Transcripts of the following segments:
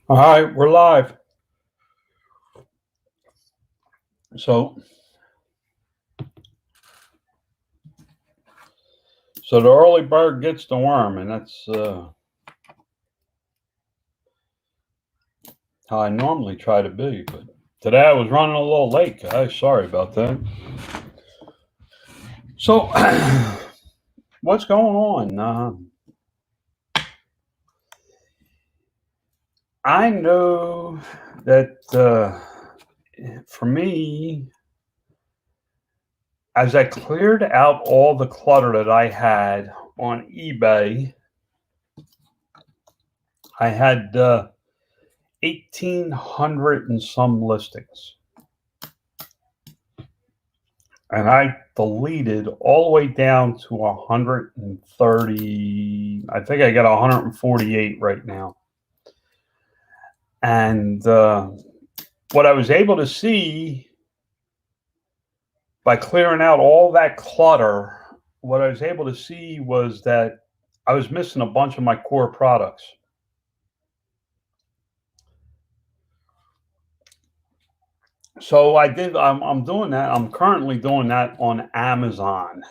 All right, we're live. So, so the early bird gets the worm, and that's how I normally try to be. But today I was running a little late, guys. Sorry about that. So, what's going on? I know that for me, as I cleared out all the clutter that I had on eBay, I had 1,800 and some listings. And I deleted all the way down to 130. I think I got 148 right now. And what I was able to see by clearing out all that clutter, what I was able to see was that I was missing a bunch of my core products. So I'm doing that. I'm currently doing that on Amazon.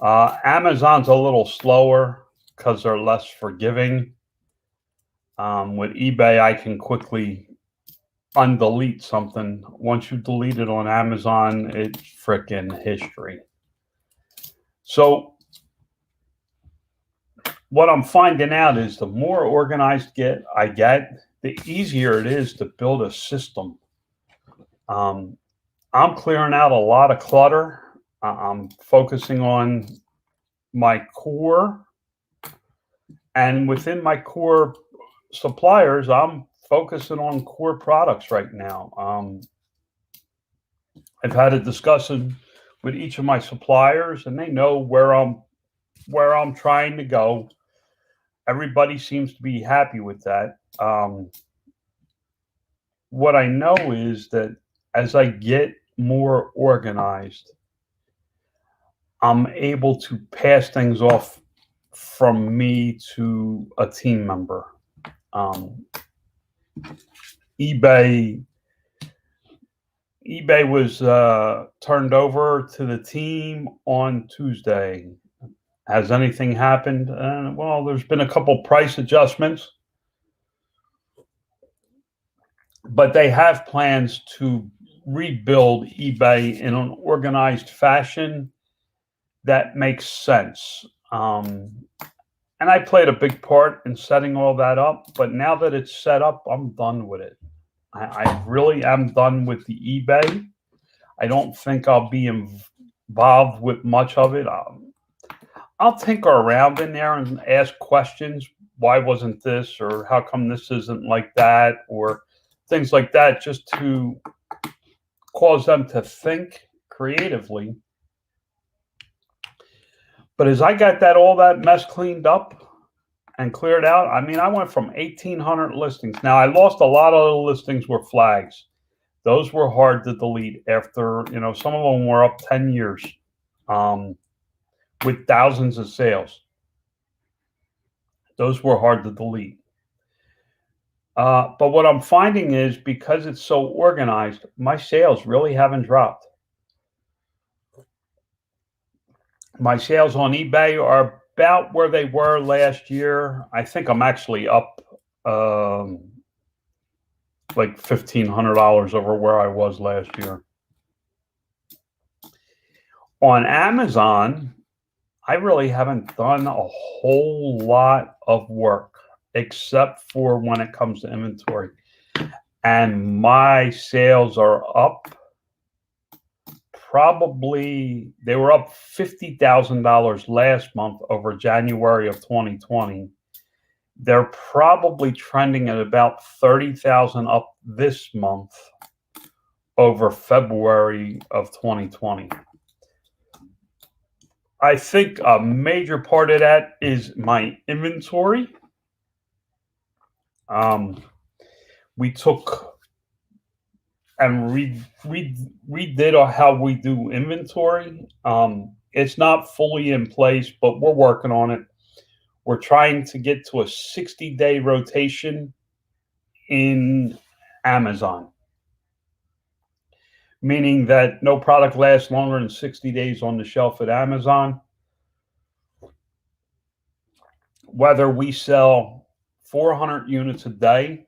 Amazon's a little slower because they're less forgiving. With eBay, I can quickly undelete something. Once you delete it on Amazon, it's freaking history. So what I'm finding out is the more organized I get, the easier it is to build a system. I'm clearing out a lot of clutter. I'm focusing on my core, and within my core suppliers, I'm focusing on core products right now. I've had a discussion with each of my suppliers, and they know where I'm trying to go. Everybody seems to be happy with that. What I know is that as I get more organized, I'm able to pass things off from me to a team member. Um, eBay eBay was turned over to the team on Tuesday. Has anything happened? Well, there's been a couple price adjustments, but they have plans to rebuild eBay in an organized fashion that makes sense. And I played a big part in setting all that up, but now that it's set up, I'm done with it. I really am done with the eBay. I don't think I'll be involved with much of it. I'll tinker around in there and ask questions. Why wasn't this, or how come this isn't like that, or things like that, just to cause them to think creatively. But as I got all that mess cleaned up and cleared out, I mean, I went from 1,800 listings. Now, I lost a lot of the listings were flags. Those were hard to delete after, some of them were up 10 years with thousands of sales. Those were hard to delete. But what I'm finding is because it's so organized, my sales really haven't dropped. My sales on eBay are about where they were last year. I think I'm actually up like $1,500 over where I was last year. On Amazon, I really haven't done a whole lot of work except for when it comes to inventory. And my sales are up. Probably they were up $50,000 last month over January of 2020. They're probably trending at about 30,000 up this month over February of 2020. I think a major part of that is my inventory. We took and redid how we do inventory. It's not fully in place, but we're working on it. We're trying to get to a 60-day rotation in Amazon, meaning that no product lasts longer than 60 days on the shelf at Amazon. Whether we sell 400 units a day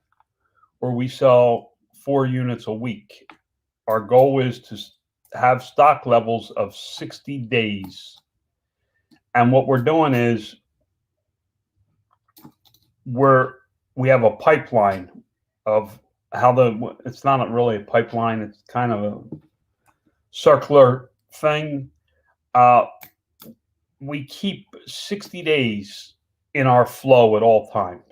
or we sell 4 units a week, our goal is to have stock levels of 60 days. And what we're doing is we have a pipeline of how it's not really a pipeline, it's kind of a circular thing. We keep 60 days in our flow at all times.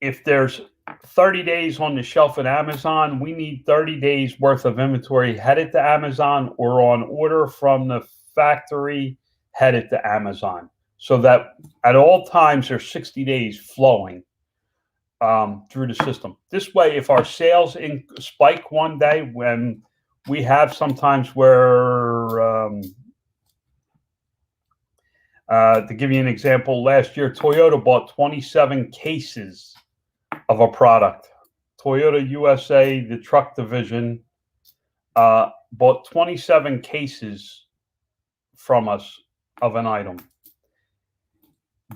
If there's 30 days on the shelf at Amazon, we need 30 days worth of inventory headed to Amazon or on order from the factory headed to Amazon, so that at all times there's 60 days flowing through the system. This way, if our sales spike one day, when we have sometimes where, to give you an example, last year Toyota bought 27 cases of a product. Toyota USA, the truck division, bought 27 cases from us of an item.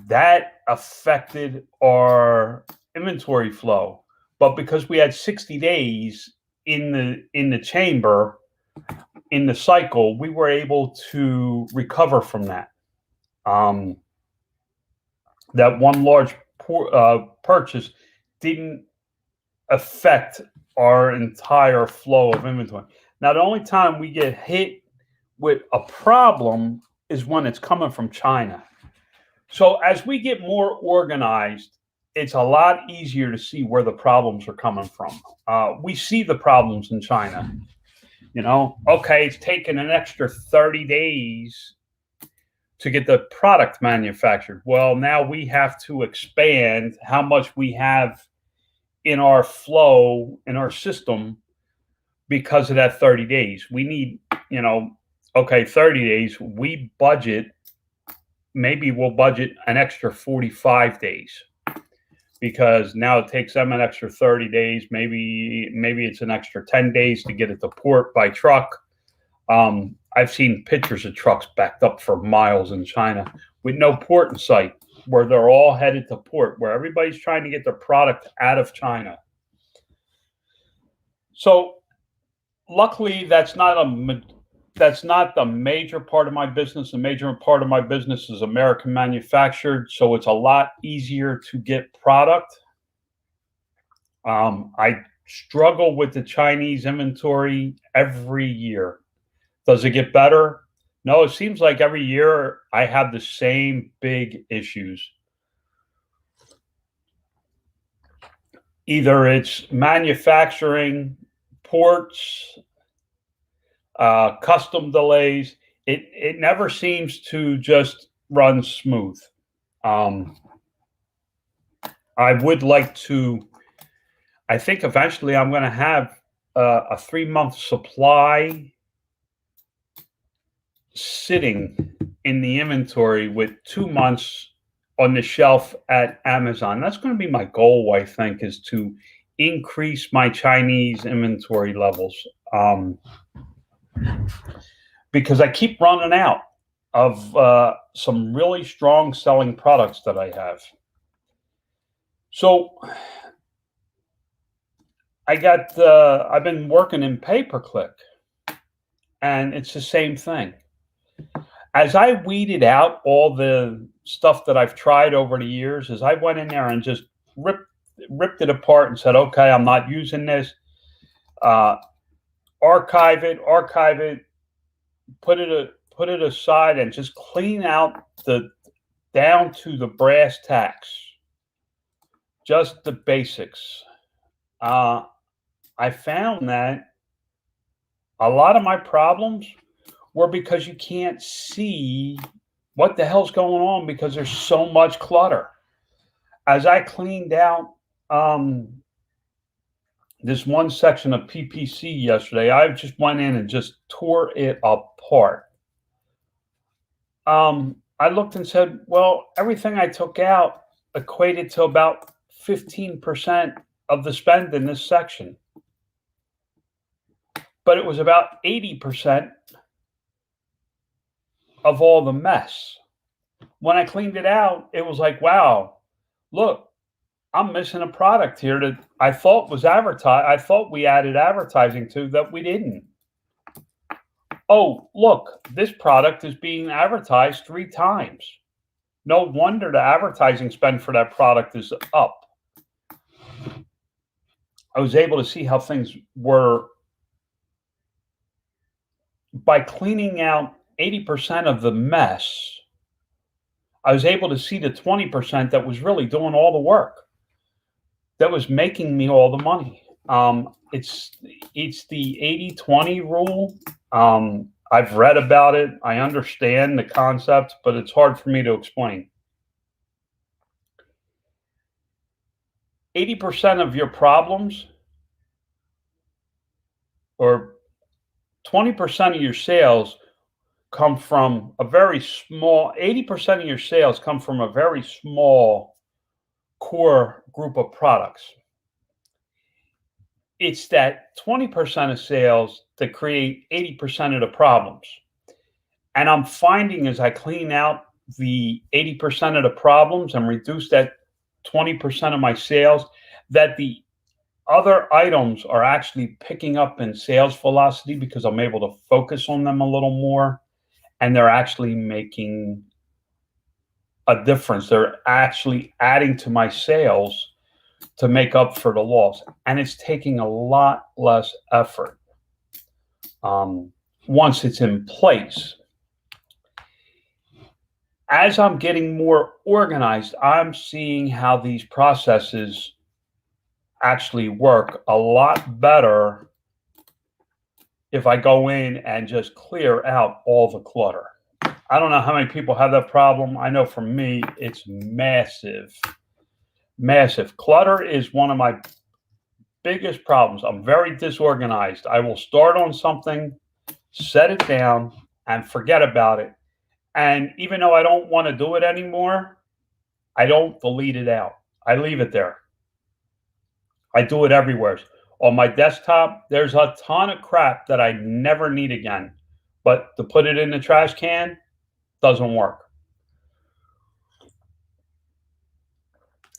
That affected our inventory flow, but because we had 60 days in the chamber, in the cycle, we were able to recover from that. That one large purchase didn't affect our entire flow of inventory. Now, the only time we get hit with a problem is when it's coming from China. So as we get more organized, it's a lot easier to see where the problems are coming from. We see the problems in China. Okay, it's taken an extra 30 days to get the product manufactured. Well, now we have to expand how much we have in our flow, in our system, because of that 30 days. We need, 30 days, we budget, maybe we'll budget an extra 45 days because now it takes them an extra 30 days. Maybe it's an extra 10 days to get it to port by truck. I've seen pictures of trucks backed up for miles in China with no port in sight, where they're all headed to port, where everybody's trying to get their product out of China. So luckily, that's not the major part of my business. The major part of my business is American manufactured, so it's a lot easier to get product. I struggle with the Chinese inventory every year. Does it get better? No, it seems like every year I have the same big issues. Either it's manufacturing, ports, custom delays. It never seems to just run smooth. I would like to, I think eventually I'm going to have a 3-month supply sitting in the inventory with 2 months on the shelf at Amazon. That's going to be my goal, I think, is to increase my Chinese inventory levels. Because I keep running out of some really strong selling products that I have. So I've been working in pay-per-click, and it's the same thing. As I weeded out all the stuff that I've tried over the years, as I went in there and just ripped it apart and said, okay, I'm not using this, archive it, put it aside, and just clean out down to the brass tacks, just the basics. I found that a lot of my problems were because you can't see what the hell's going on because there's so much clutter. As I cleaned out this one section of PPC yesterday, I just went in and just tore it apart. I looked and said, well, everything I took out equated to about 15% of the spend in this section. But it was about 80% of all the mess. When I cleaned it out, it was like, wow, look, I'm missing a product here that I thought was advertised. I thought we added advertising to that we didn't. Oh, look, this product is being advertised 3 times. No wonder the advertising spend for that product is up. I was able to see how things were by cleaning out 80% of the mess. I was able to see the 20% that was really doing all the work, that was making me all the money. It's the 80-20 rule. I've read about it. I understand the concept, but it's hard for me to explain. 80% of your problems, or 20% of your sales, come from a very small, 80% of your sales come from a very small core group of products. It's that 20% of sales that create 80% of the problems. And I'm finding as I clean out the 80% of the problems and reduce that 20% of my sales, that the other items are actually picking up in sales velocity because I'm able to focus on them a little more, and they're actually making a difference. They're actually adding to my sales to make up for the loss. And it's taking a lot less effort once it's in place. As I'm getting more organized, I'm seeing how these processes actually work a lot better if I go in and just clear out all the clutter. I don't know how many people have that problem. I know for me, it's massive. Massive. Clutter is one of my biggest problems. I'm very disorganized. I will start on something, set it down, and forget about it. And even though I don't want to do it anymore, I don't delete it out. I leave it there. I do it everywhere. On my desktop, there's a ton of crap that I never need again. But to put it in the trash can doesn't work.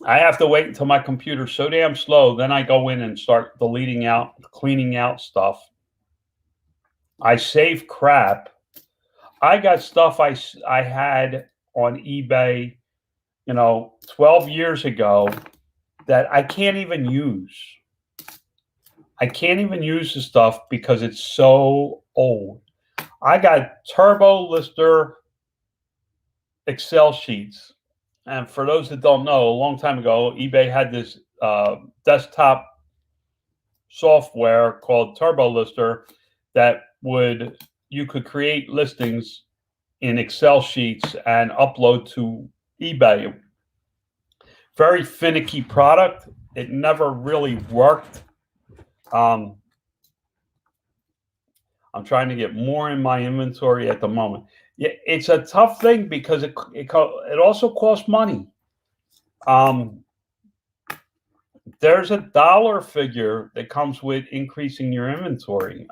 I have to wait until my computer's so damn slow, then I go in and start deleting out, cleaning out stuff. I save crap. I got stuff I had on eBay, 12 years ago that I can't even use. I can't even use the stuff because it's so old. I got turbo lister Excel sheets. And for those that don't know, a long time ago, eBay had this desktop software called Turbo Lister that you could create listings in Excel sheets and upload to eBay. Very finicky product. It never really worked. I'm trying to get more in my inventory at the moment. Yeah, it's a tough thing because it also costs money. There's a dollar figure that comes with increasing your inventory.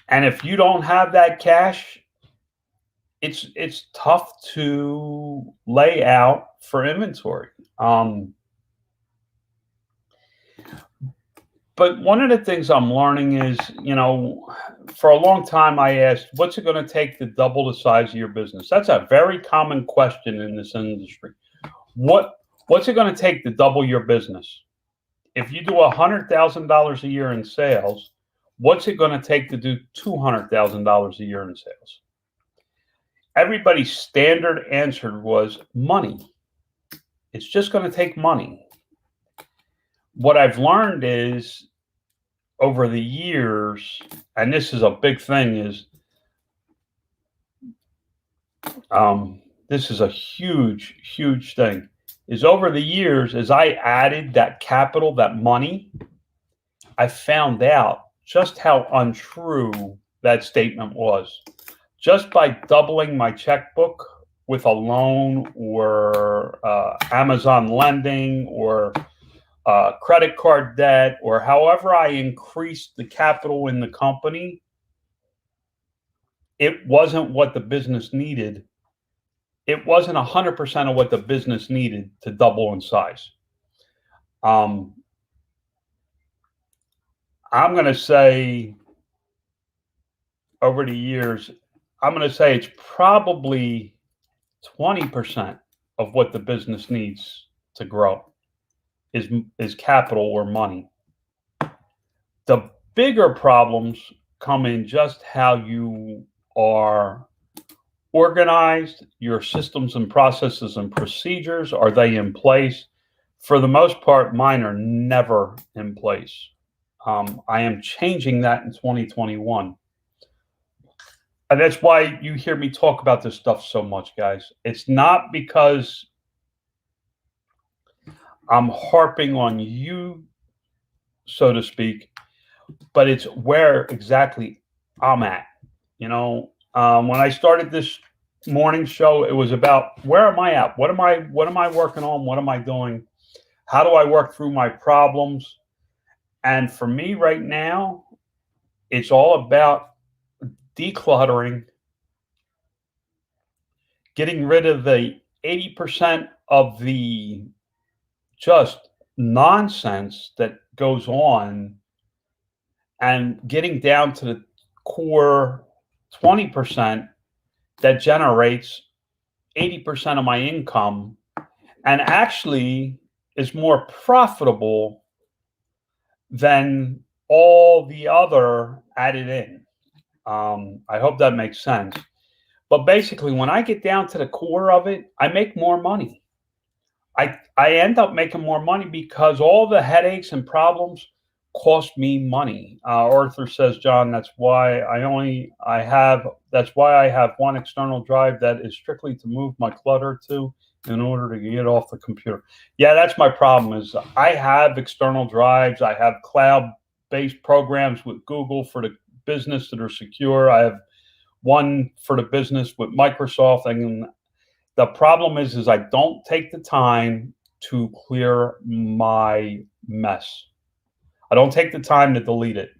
And if you don't have that cash, it's tough to lay out for inventory. But one of the things I'm learning is, for a long time I asked, what's it going to take to double the size of your business? That's a very common question in this industry. What's it going to take to double your business? If you do $100,000 a year in sales, what's it going to take to do $200,000 a year in sales? Everybody's standard answer was money. It's just going to take money. What I've learned is over the years, and this is a big thing, is this is a huge, huge thing, is over the years, as I added that capital, that money, I found out just how untrue that statement was. just by doubling my checkbook with a loan or Amazon lending or credit card debt, or however I increased the capital in the company, it wasn't what the business needed. It wasn't 100% of what the business needed to double in size. I'm going to say over the years, I'm going to say it's probably 20% of what the business needs to grow is capital or money. The bigger problems come in just how you are organized, your systems and processes and procedures, are they in place? For the most part, mine are never in place. I am changing that in 2021. And that's why you hear me talk about this stuff so much, guys. It's not because I'm harping on you, so to speak, but it's where exactly I'm at. You know, when I started this morning show, it was about where am I at? What am I working on? What am I doing? How do I work through my problems? And for me right now, it's all about decluttering, getting rid of the 80% of the just nonsense that goes on, and getting down to the core 20% that generates 80% of my income and actually is more profitable than all the other added in. I hope that makes sense. But basically, when I get down to the core of it, I make more money. I end up making more money because all the headaches and problems cost me money. Arthur says, John, that's why I have one external drive that is strictly to move my clutter to in order to get off the computer. Yeah, that's my problem is I have external drives. I have cloud-based programs with Google for the business that are secure. I have one for the business with Microsoft. And the problem is I don't take the time to clear my mess. I don't take the time to delete it.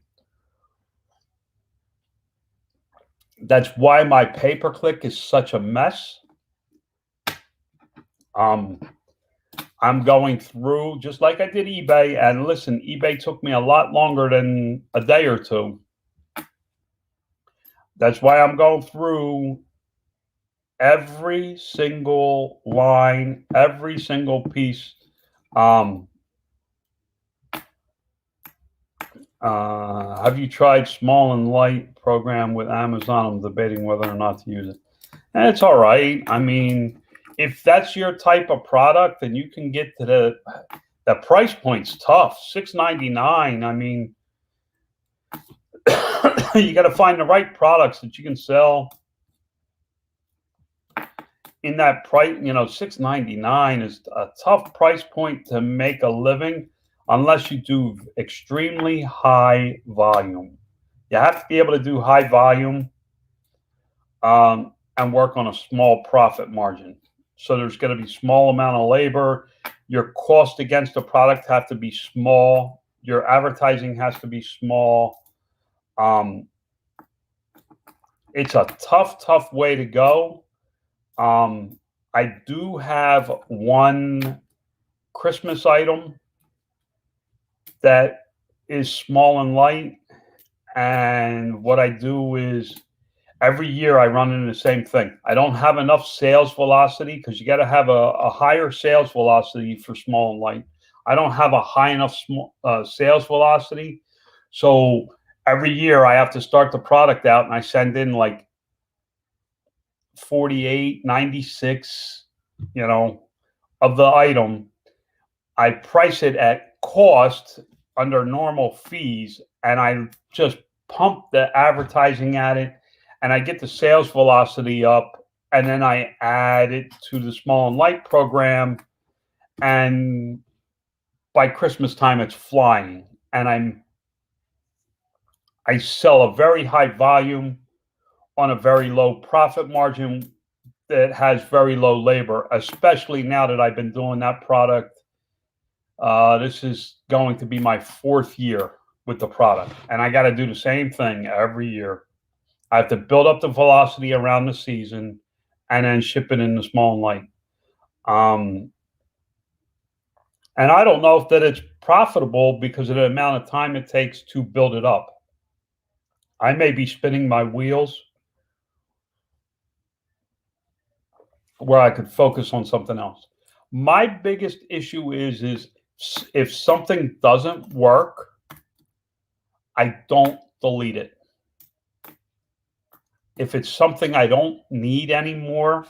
That's why my pay-per-click is such a mess. I'm going through, just like I did eBay, and listen, eBay took me a lot longer than a day or two. That's why I'm going through every single line, every single piece. Have you tried small and light program with Amazon? I'm debating whether or not to use it. And it's all right. I mean, if that's your type of product, then you can get to the price point's tough. $6.99. I mean, you got to find the right products that you can sell in that price. You know, $6.99 is a tough price point to make a living unless you do extremely high volume. You have to be able to do high volume and work on a small profit margin. So there's going to be small amount of labor. Your cost against the product have to be small. Your advertising has to be small. It's a tough way to go. I do have one Christmas item that is small and light. And what I do is every year I run into the same thing. I don't have enough sales velocity because you got to have a higher sales velocity for small and light. I don't have a high enough sales velocity. So every year I have to start the product out and I send in like 48, 96, of the item. I price it at cost under normal fees and I just pump the advertising at it. And I get the sales velocity up, and then I add it to the small and light program. And by Christmas time, it's flying. And I sell a very high volume on a very low profit margin that has very low labor, especially now that I've been doing that product. This is going to be my 4th year with the product, and I got to do the same thing every year. I have to build up the velocity around the season and then ship it in the small and light. And I don't know if that it's profitable because of the amount of time it takes to build it up. I may be spinning my wheels where I could focus on something else. My biggest issue is if something doesn't work, I don't delete it. If it's something I don't need anymore,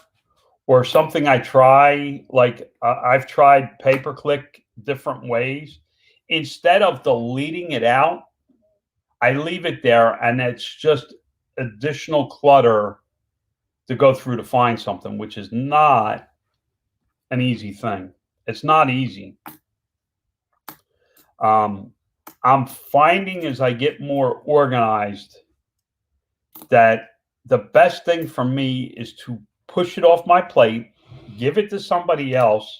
or something I try, like I've tried pay-per-click different ways, instead of deleting it out, I leave it there, and it's just additional clutter to go through to find something, which is not an easy thing. It's not easy. I'm finding as I get more organized that the best thing for me is to push it off my plate, give it to somebody else,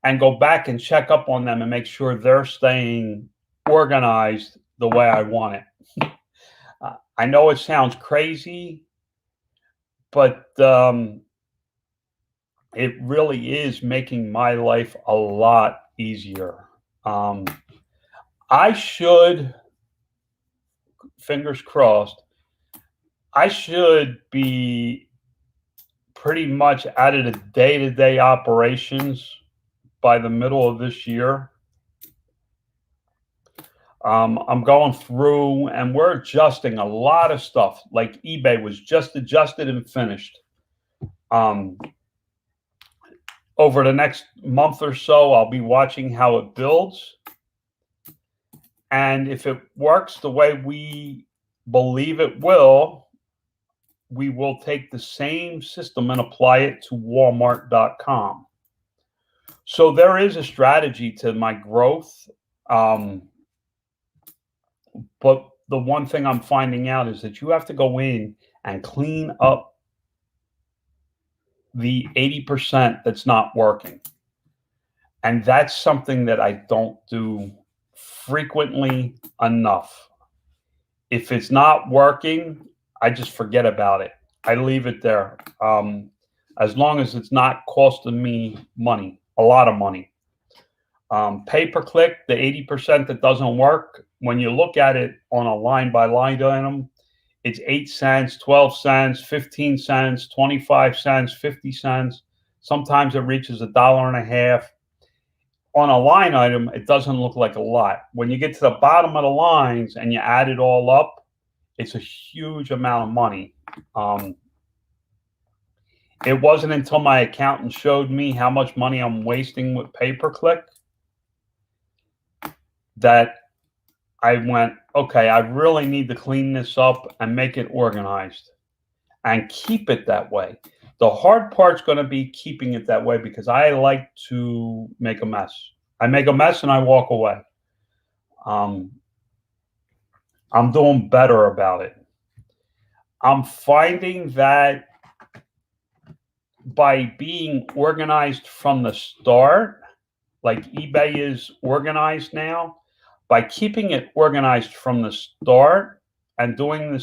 and go back and check up on them and make sure they're staying organized the way I want it. I know it sounds crazy, but it really is making my life a lot easier. I should, fingers crossed, I should be pretty much out of the day-to-day operations by the middle of this year. I'm going through and we're adjusting a lot of stuff. Like eBay was just adjusted and finished. Over the next month or so, I'll be watching how it builds. And if it works the way we believe it will, we will take the same system and apply it to Walmart.com. So there is a strategy to my growth. But the one thing I'm finding out is that you have to go in and clean up the 80% that's not working. And that's something that I don't do frequently enough. If it's not working, I just forget about it. I leave it there. As long as it's not costing me money, a lot of money. Pay-per-click, the 80% that doesn't work, when you look at it on a line-by-line item, it's 8 cents, 12 cents, 15 cents, 25 cents, 50 cents. Sometimes it reaches $1.50. On a line item, it doesn't look like a lot. When you get to the bottom of the lines and you add it all up, it's a huge amount of money. It wasn't until my accountant showed me how much money I'm wasting with pay-per-click that I went, okay, I really need to clean this up and make it organized and keep it that way. The hard part's going to be keeping it that way because I like to make a mess. I make a mess and I walk away. I'm doing better about it. I'm finding that by being organized from the start, like eBay is organized now, by keeping it organized from the start and doing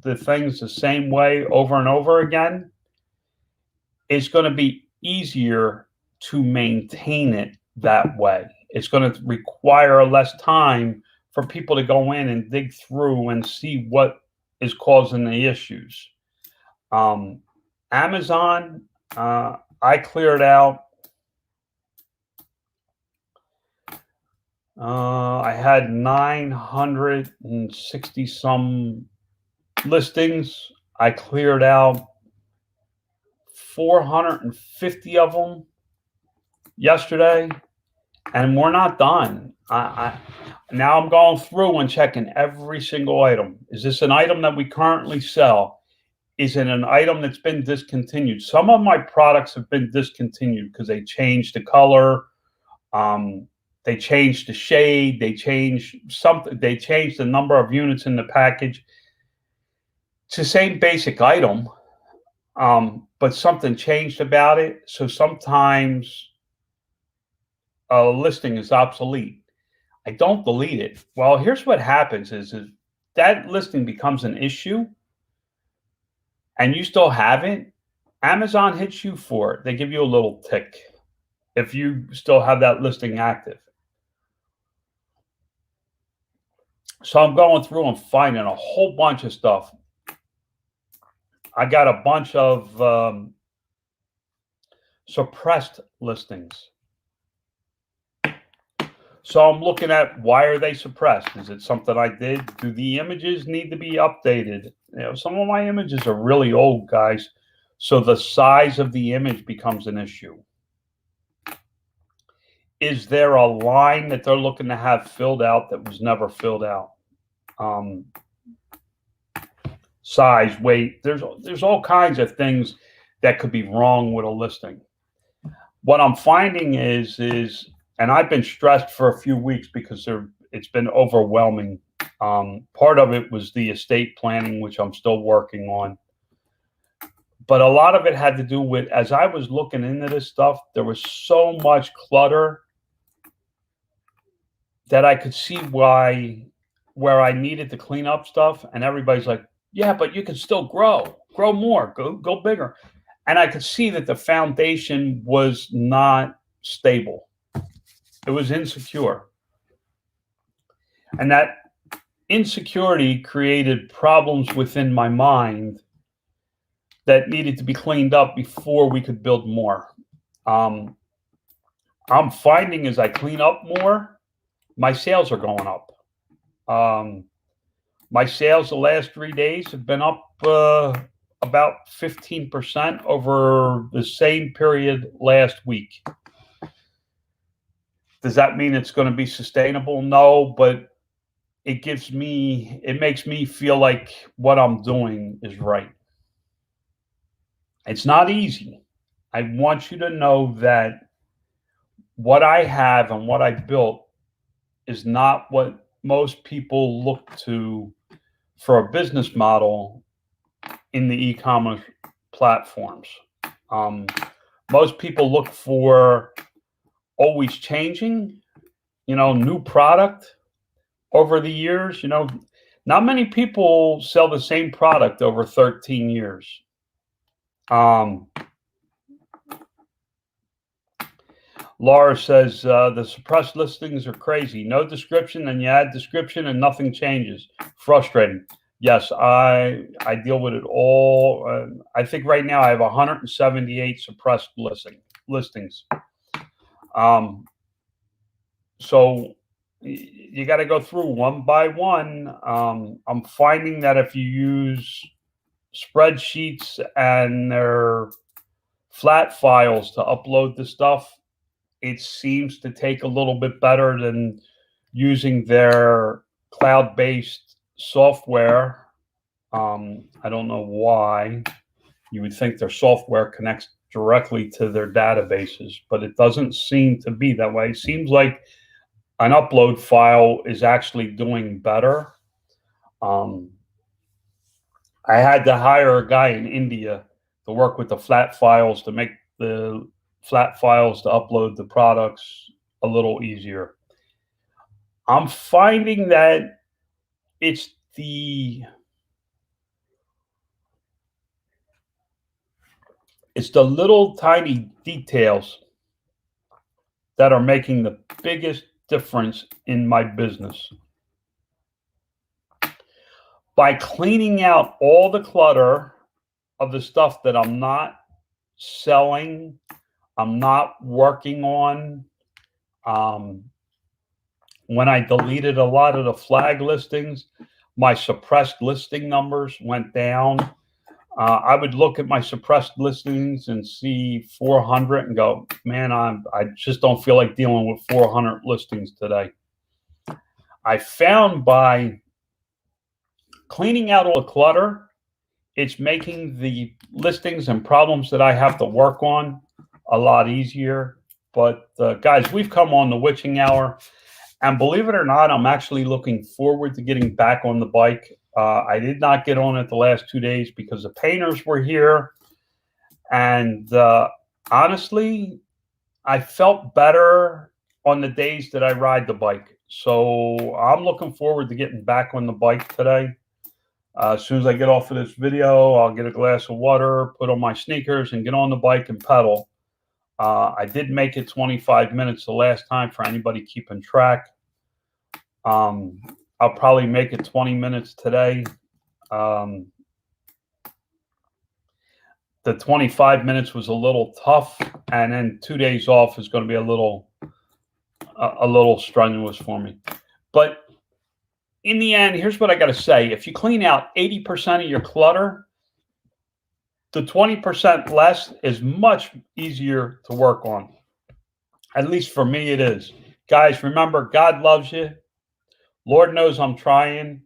the things the same way over and over again, it's going to be easier to maintain it that way. It's going to require less time for people to go in and dig through and see what is causing the issues. Amazon, I cleared out. I had 960 some listings. I cleared out 450 of them yesterday, and we're not done. Now I'm going through and checking every single item. Is this an item that we currently sell? Is it an item that's been discontinued? Some of my products have been discontinued because they changed the color. They changed the shade. They changed something. They changed the number of units in the package. It's the same basic item, but something changed about it. So sometimes a listing is obsolete. I don't delete it. Well, here's what happens is that listing becomes an issue and you still have it. Amazon hits you for it. They give you a little tick if you still have that listing active. So I'm going through and finding a whole bunch of stuff. I got a bunch of suppressed listings. So I'm looking at, why are they suppressed? Is it something I did? Do the images need to be updated? You know, some of my images are really old, guys. So the size of the image becomes an issue. Is there a line that they're looking to have filled out that was never filled out? Size, weight, there's all kinds of things that could be wrong with a listing. What I'm finding is and I've been stressed for a few weeks because it's been overwhelming. Part of it was the estate planning, which I'm still working on. But a lot of it had to do with, as I was looking into this stuff, there was so much clutter that I could see where I needed to clean up stuff. And everybody's like, yeah, but you can still grow more, go bigger. And I could see that the foundation was not stable. It was insecure. And that insecurity created problems within my mind that needed to be cleaned up before we could build more. I'm finding as I clean up more, my sales are going up. My sales the last 3 days have been up about 15% over the same period last week. Does that mean it's going to be sustainable? No, but it makes me feel like what I'm doing is right. It's not easy. I want you to know that what I have and what I built is not what most people look to for a business model in the e-commerce platforms. Most people look for always changing, new product over the years. Not many people sell the same product over 13 years. Laura says, the suppressed listings are crazy. No description, and you add description and nothing changes. Frustrating. Yes, I deal with it all. I think right now I have 178 suppressed listings. So you got to go through one by one. I'm finding that if you use spreadsheets and their flat files to upload the stuff, it seems to take a little bit better than using their cloud-based software. I don't know why. You would think their software connects directly to their databases, but it doesn't seem to be that way. It seems like an upload file is actually doing better. I had to hire a guy in India to work with the flat files to make the flat files to upload the products a little easier. I'm finding that it's the little tiny details that are making the biggest difference in my business. By cleaning out all the clutter of the stuff that I'm not selling, I'm not working on. When I deleted a lot of the flag listings, my suppressed listing numbers went down. I would look at my suppressed listings and see 400 and go, man, I just don't feel like dealing with 400 listings today. I found by cleaning out all the clutter, it's making the listings and problems that I have to work on a lot easier. But guys, we've come on the witching hour. And believe it or not, I'm actually looking forward to getting back on the bike. I did not get on it the last 2 days because the painters were here. And honestly, I felt better on the days that I ride the bike. So I'm looking forward to getting back on the bike today. As soon as I get off of this video, I'll get a glass of water, put on my sneakers, and get on the bike and pedal. I did make it 25 minutes the last time for anybody keeping track. I'll probably make it 20 minutes today. The 25 minutes was a little tough, and then 2 days off is going to be a little strenuous for me. But in the end, here's what I got to say. If you clean out 80% of your clutter, the 20% less is much easier to work on. At least for me, it is. Guys, remember, God loves you. Lord knows I'm trying.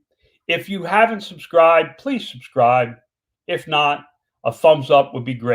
If you haven't subscribed, please subscribe. If not, a thumbs up would be great.